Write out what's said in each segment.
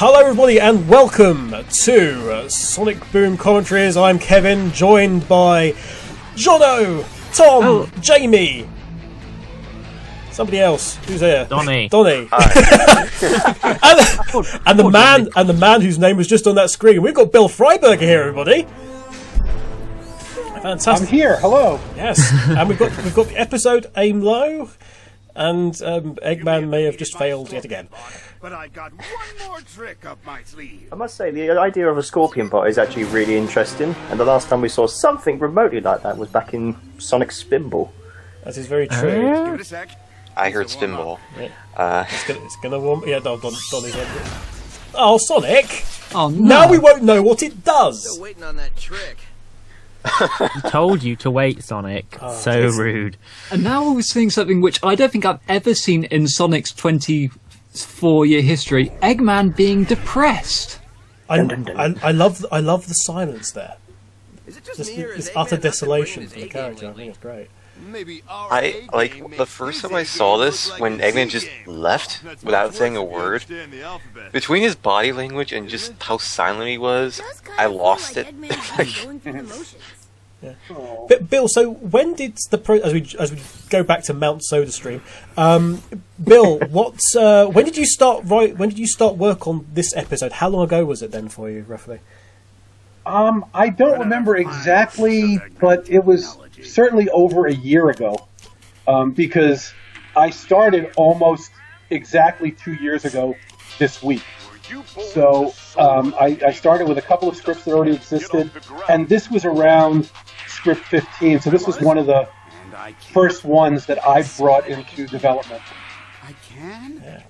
Hello everybody and welcome to Sonic Boom Commentaries. I'm Kevin, joined by Jono, Tom, Jamie, somebody else. Who's here? Donny. and the man whose name was just on that screen. We've got Bill Freiberger here, everybody. Fantastic. I'm here. Hello. Yes, and we've got the episode aim low, and Eggman may have just failed yet again. But I've got one more trick up my sleeve. I must say, the idea of a scorpion bot is actually really interesting, and the last time we saw something remotely like that was back in Sonic Spinball. That is very true. Give it a sec. I heard Spinball. Yeah. It's gonna warm. Yeah, Donny's in. Oh, Sonic! Oh no! Now we won't know what it does. Still waiting on that trick. He told you to wait, Sonic. So rude. And now we're seeing something which I don't think I've ever seen in Sonic's 24-year history: Eggman being depressed. I love the silence there. Is it just Just me or is this Eggman utter not been desolation winning for the his character. I A-game think it's great. Maybe I like the first time I saw this when Eggman just left without saying a word. Between his body language and just how silent he was, I lost it. Yeah. But Bill, so when did as we go back to Mount SodaStream, Bill, when did you start work on this episode? How long ago was it then for you, roughly? I don't remember exactly, but it was certainly over a year ago, because I started almost exactly 2 years ago this week. So I started with a couple of scripts that already existed, and this was around script 15, so this was one of the first ones that I brought into development. I can? Yeah,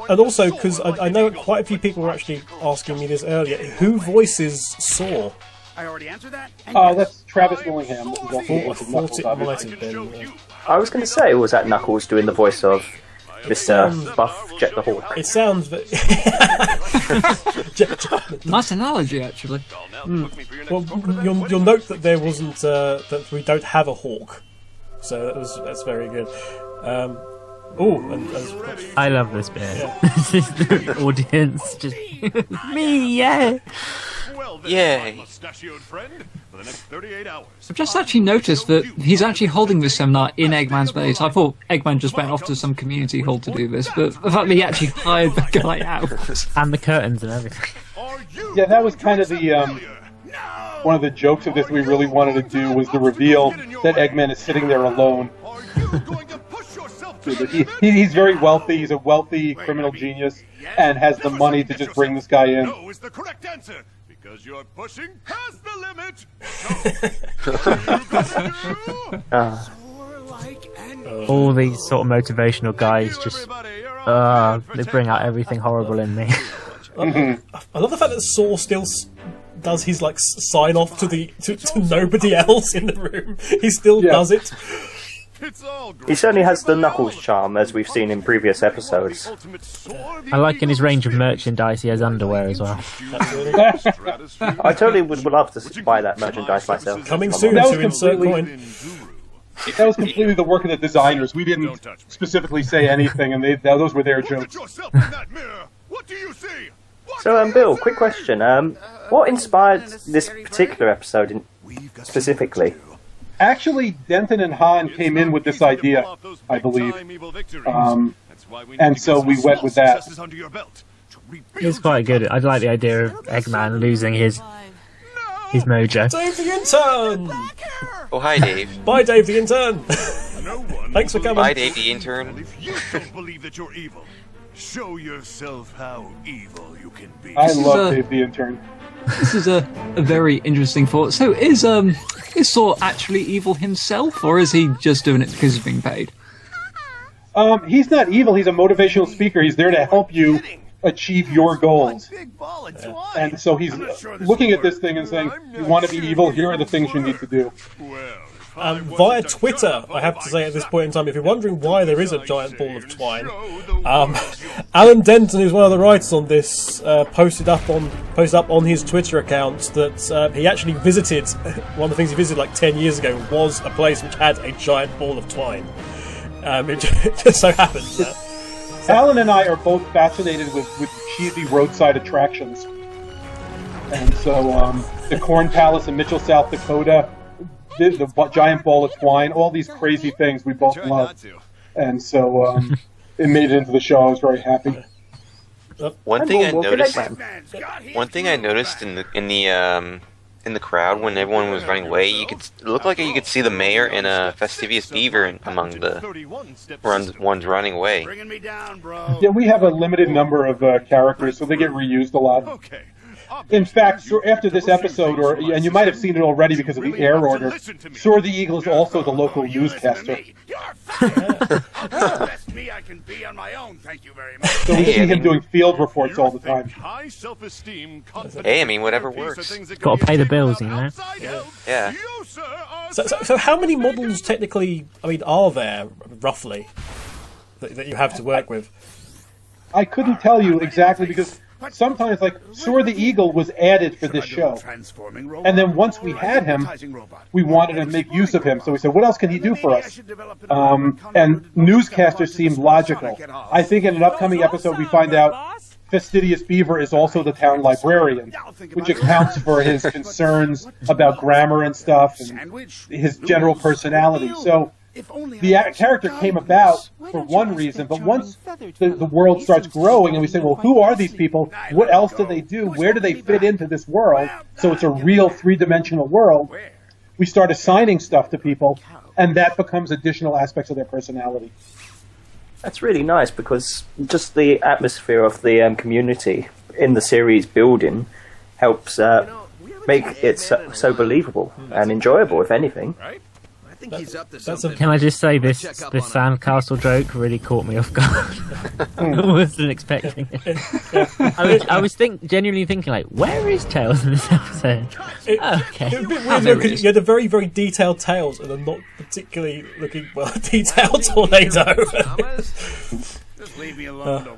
and also, because I know quite a few people were actually asking me this earlier, who voices Saw? I already answered that. That's Travis Willingham. I thought it might have been. I was going to say, was that Knuckles doing the voice of Mr. Buff Jet the Hawk? It sounds... Nice analogy, actually. Well, you'll note that there wasn't... that we don't have a hawk. So that's very good. I love this bit. Yeah. The audience just... Me, yeah! Yay! I've just actually noticed that he's actually holding this seminar in Eggman's base. I thought Eggman just went off to some community hall to do this, but the fact that he actually hired the guy out. And the curtains and everything. Yeah, that was kind of the one of the jokes of this we really wanted to do was the reveal that Eggman is sitting there alone. He's very wealthy. He's a wealthy criminal genius and has the money to just bring this guy in. No is the correct answer because you're pushing past the limit. All these sort of motivational guys just... they bring out everything horrible in me. I love the fact that Saw still does his sign off to nobody else in the room. He still does it. He certainly has the Knuckles charm, as we've seen in previous episodes. I like in his range of merchandise he has underwear as well. I totally would love to buy that merchandise myself. Coming soon to Insert Coin. That was completely the work of the designers. We didn't specifically say anything, and those were their jokes. So, Bill, quick question. What inspired this particular episode specifically? Actually, Denton and Han came in with this idea, I believe. And so we went with that. It's quite good. I like the idea of Eggman losing his mojo. Dave the Intern! Oh, hi, Dave. Bye, Dave the Intern! Thanks for coming. Bye, Dave the Intern. If you don't believe that you're evil, show yourself how evil you can be. I love Dave the Intern. This is a very interesting thought. So is Saw actually evil himself, or is he just doing it because he's being paid? He's not evil. He's a motivational speaker. He's there to help you achieve your goals. And so he's looking at this thing and saying, you want to be evil, here are the things you need to do. Via Twitter, I have to say at this point in time, if you're wondering why there is a giant ball of twine, Alan Denton, who's one of the writers on this, posted up on his Twitter account that he actually visited, one of the things he visited 10 years ago was a place which had a giant ball of twine. It just so happens that Alan and I are both fascinated with cheesy roadside attractions. And so the Corn Palace in Mitchell, South Dakota, the giant ball of twine, all these crazy things we both love. And so it made it into the show. I was very happy. One thing I noticed in the crowd when everyone was running away, it looked like you could see the mayor and a Fastidious Beaver among the ones running away. Yeah, we have a limited number of characters, so they get reused a lot. In fact, after this episode, and you might have seen it already because of the air order, Soar the Eagle is also the local newscaster. So we see him doing field reports all the time. Hey, I mean, whatever works. Got to pay the bills, you know. Yeah. So how many models technically, are there, roughly, that you have to work with? I couldn't tell you exactly because sometimes, like, Soar the Eagle was added for this show. And then once we had him, we wanted to make use of him. So we said, what else can he do for us? And newscasters seemed logical. I think in an upcoming episode we find out Fastidious Beaver is also the town librarian, which accounts for his concerns about grammar and stuff and his general personality. So the character came about for one reason, but once the world starts growing and we say, well, who are these people? What else do they do? Where do they fit into this world? So it's a real three-dimensional world. We start assigning stuff to people, and that becomes additional aspects of their personality. That's really nice because just the atmosphere of the community in the series building helps make it so believable and enjoyable, if anything. Can I just say this sandcastle joke really caught me off guard. I wasn't expecting it. I was genuinely thinking, like, where is Tails in this episode? It was a bit weird because you had a very, very detailed Tails and a not particularly looking detailed tornado.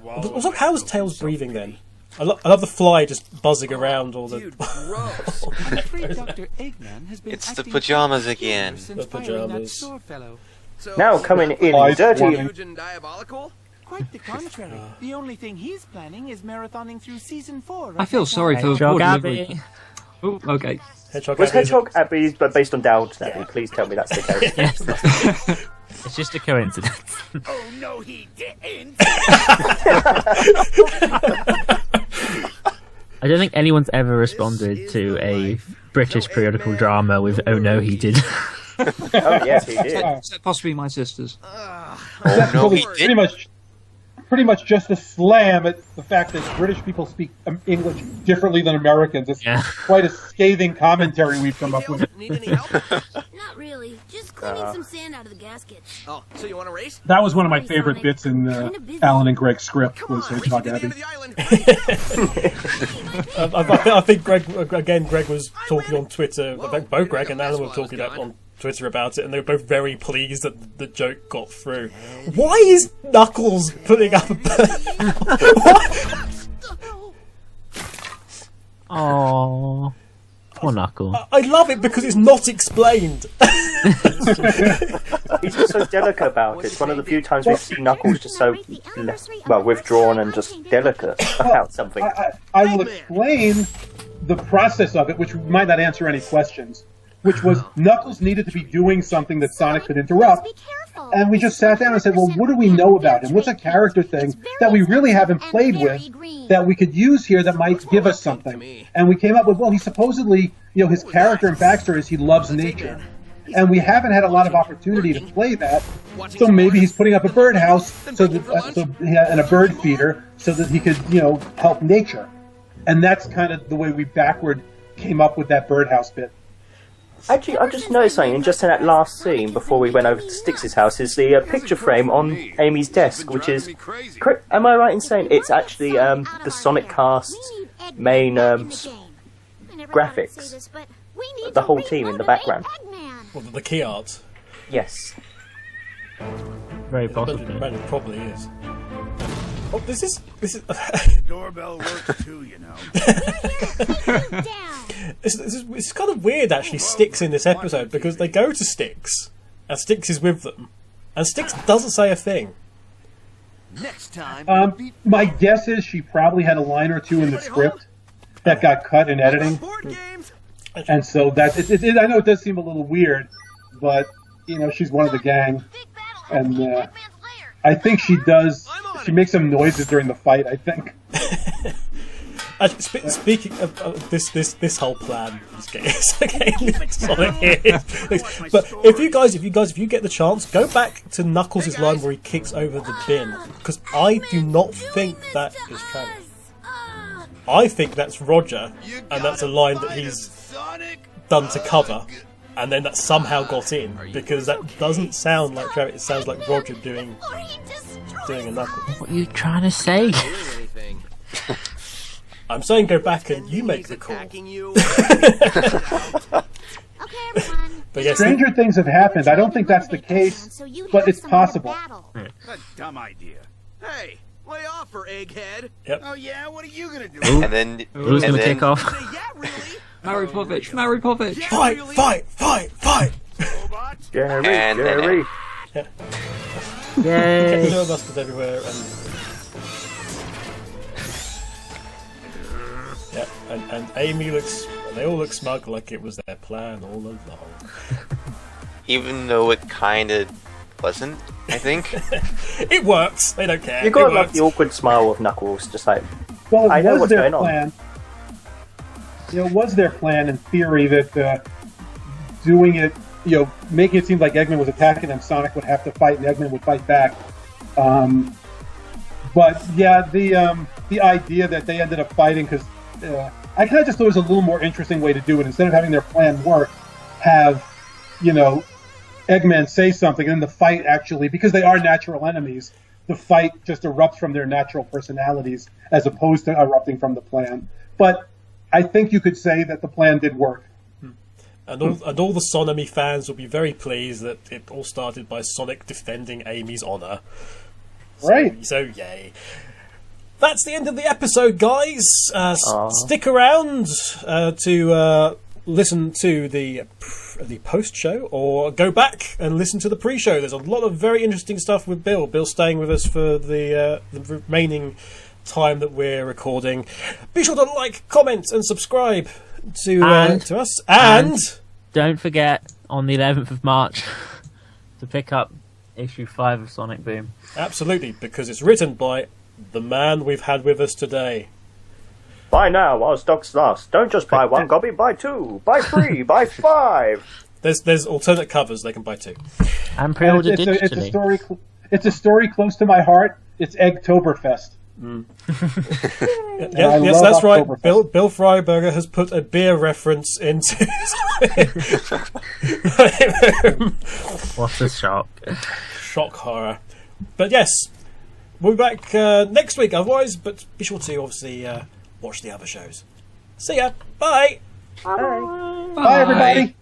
Also, how was Tails breathing then? I love the fly just buzzing around all the... It's the pajamas again. The pajamas. Now coming in dirty... Quite the contrary. The only thing he's planning is marathoning through season 4. I feel sorry for the poor delivery. Oh, okay. Was Hedgehog Abbey based on Downton Abbey? Please tell me that's the case. Yes. It's just a coincidence. Oh no, he didn't! I don't think anyone's ever responded to a British periodical drama with "Oh no, he did." Oh yes, he did. Possibly my sisters. Oh no, he did. Pretty much just a slam at the fact that British people speak English differently than Americans. It's quite a scathing commentary we've come up with. Need any help? Not really. Just cleaning some sand out of the gaskets. Oh, so you want to race? That was one of my favorite bits in Alan and Greg's script. Was Hedgehog Abbey. I think Greg was talking on Twitter. I think both Greg and Alan were talking on Twitter about it, and they were both very pleased that the joke got through. Why is Knuckles putting up a... Oh, poor Knuckles. I love it because it's not explained. He's just so delicate about it. It's one of the few times we've seen Knuckles just so withdrawn and just delicate about something. I will explain the process of it, which might not answer any questions. Which was Knuckles needed to be doing something that Sonic could interrupt. And we just sat down and said, well, what do we know about him? What's a character thing that we really haven't played with that we could use here that might give us something? And we came up with, well, he supposedly, his character and backstory is he loves nature. And we haven't had a lot of opportunity to play that. So maybe he's putting up a birdhouse and a bird feeder so that he could, help nature. And that's kind of the way we backward came up with that birdhouse bit. Actually, I've just noticed something, just in that last scene before we went over to Styx's house, is the picture frame on Amy's desk, which is... Am I right in saying it's actually the Sonic Cast's main graphics? The whole team in the background. Well, the key art? Yes. Very possible. It probably is. Oh, this is... Doorbell works too, It's kind of weird, actually, Styx in this episode, because they go to Styx, and Styx is with them, and Styx doesn't say a thing. Next time. My guess is she probably had a line or two in the script that got cut in editing, and so that I know it does seem a little weird, but you know she's one of the gang, and I think she does. She makes some noises during the fight, I think. Speaking of this whole plan is getting Sonic here. But if you get the chance, go back to Knuckles' line where he kicks over the bin, because I do not think that is canon. I think that's Roger, and that's a line that he's done to cover, and then that somehow got in, because that doesn't sound like Travis. It sounds like Roger doing a Knuckles. What are you trying to say? I'm saying go back and you make the call. But yes, stranger things have happened. I don't think that's the case, but it's possible. A dumb idea. Hey, lay off her, egghead. Yep. Oh yeah, what are you gonna do? And then Who's going to kick off? Yeah, really? Mary Povich. Fight! Jerry. Yay! Busters everywhere, and Amy looks. They all look smug, like it was their plan all along. Even though it kind of wasn't, I think. It works. They don't care. You gotta love the awkward smile of Knuckles, just like, well, I know what's their going plan. on. You know, it was their plan in theory that doing it, you know, making it seem like Eggman was attacking them, Sonic would have to fight and Eggman would fight back. But yeah, the idea that they ended up fighting, because I kind of just thought it was a little more interesting way to do it. Instead of having their plan work, have, you know, Eggman say something, and then the fight actually, because they are natural enemies, the fight just erupts from their natural personalities as opposed to erupting from the plan. But I think you could say that the plan did work. And all the Sonomy fans will be very pleased that it all started by Sonic defending Amy's honour. Right. So yay. That's the end of the episode, guys. Stick around to listen to the post show, or go back and listen to the pre-show. There's a lot of very interesting stuff with Bill. Bill's staying with us for the remaining time that we're recording. Be sure to like, comment, and subscribe to us. And don't forget on the 11th of March to pick up issue 5 of Sonic Boom. Absolutely, because it's written by the man we've had with us today. Buy now while stocks last. Don't just buy one copy, buy 2, buy 3, buy 5. There's alternate covers, they can buy 2. And pre-order digitally. It's a story close to my heart. It's Eggtoberfest. Yes, that's right. Bill Freiberger has put a beer reference into. What a shock! Shock horror. But yes, we'll be back next week. Otherwise, but be sure to obviously watch the other shows. See ya. Bye. Bye, everybody.